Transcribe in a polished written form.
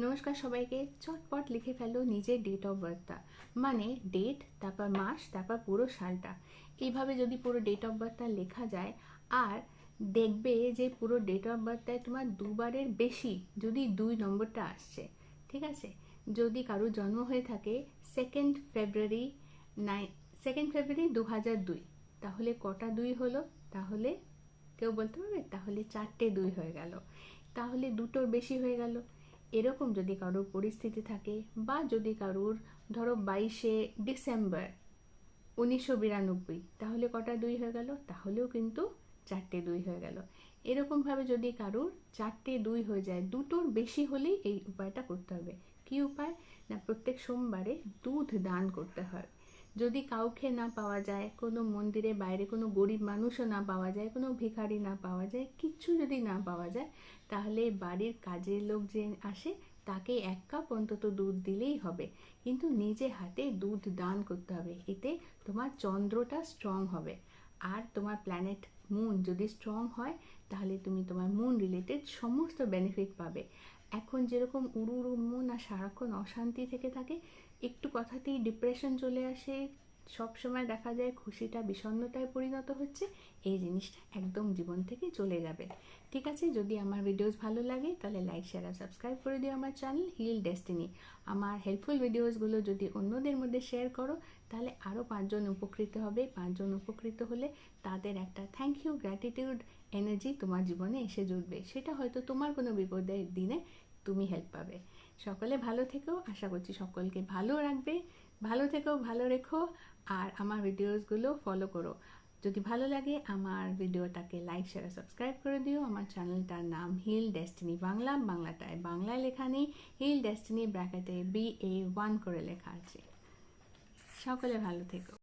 নমস্কার সবাইকে। চটপট লিখে ফেলো নিজের ডেট অফ বার্থটা, মানে ডেট, তারপর মাস, তারপর পুরো সালটা। এইভাবে যদি পুরো ডেট অফ বার্থটা লেখা যায়, আর দেখবে যে পুরো ডেট অফ বার্থটায় তোমার দুবারের বেশি যদি 2 নম্বরটা আসছে, ঠিক আছে। যদি কারোর জন্ম হয়ে থাকে 2 ফেব্রুয়ারি 2002, তাহলে কটা 2 হলো? তাহলে কেউ বলতে পারবে? তাহলে 4টে 2 হয়ে গেল, তাহলে 2টোর বেশি হয়ে গেল। এরকম যদি কারোর পরিস্থিতি থাকে, বা যদি কারোর ধরো 22শে ডিসেম্বর 1992, তাহলে কটা 2 হয়ে গেল? তাহলেও কিন্তু 4টে 2 হয়ে গেল। এরকমভাবে যদি কারোর 4টে 2 হয়ে যায়, 2টোর বেশি হলেই এই উপায়টা করতে হবে। কি উপায়? না, প্রত্যেক সোমবারে দুধ দান করতে হয়। যদি কাউকে না পাওয়া যায়, কোনো মন্দিরে বাইরে কোনো গরিব মানুষও না পাওয়া যায়, কোনো ভিখারি না পাওয়া যায়, কিচ্ছু যদি না পাওয়া যায়, তাহলে বাড়ির কাজের লোক যে আসে তাকে 1 কাপ অন্তত দুধ দিলেই হবে। কিন্তু নিজে হাতে দুধ দান করতে হবে। এতে তোমার চন্দ্রটা স্ট্রং হবে, আর তোমার প্ল্যানেট মুন যদি স্ট্রং হয়, তাহলে তুমি তোমার মুন রিলেটেড সমস্ত বেনিফিট পাবে। এখন যেরকম উড়ু উড়ু মন আর সারাক্ষণ অশান্তি থেকে থাকে, একটু কথাতেই ডিপ্রেশন চলে আসে, সব সময় দেখা যায় খুশিটা বিষণ্ণতায় পরিণত হচ্ছে, এই জিনিসটা একদম জীবন থেকে চলে যাবে। ঠিক আছে, যদি আমার ভিডিওস ভালো লাগে তাহলে লাইক, শেয়ার আর সাবস্ক্রাইব করে দিও আমার চ্যানেল হিল ডেস্টিনি। আমার হেল্পফুল ভিডিওসগুলো যদি অন্যদের মধ্যে শেয়ার করো, তাহলে আরও 5জন উপকৃত হবে। 5জন উপকৃত হলে তাদের একটা থ্যাংক ইউ, গ্র্যাটিটিউড এনার্জি তোমার জীবনে এসে জুটবে। সেটা হয়তো তোমার কোনো বিপদের দিনে তুমি হেল্প পাবে। সকলে ভালো থেকো, আশা করছি সকলকে ভালো রাখবে। ভালো থেকো, ভালো রেখো, আর আমার ভিডিওসগুলো ফলো করো। যদি ভালো লাগে আমার ভিডিওটাকে লাইক, শেয়ার, সাবস্ক্রাইব করে দিও। আমার চ্যানেলটার নাম হিল ডেস্টিনি বাংলা, বাংলাটায় বাংলায় লেখা নেই, হিল ডেস্টিনি ব্র্যাকেটে BA1 করে লেখা আছে। সকলে ভালো থেকো।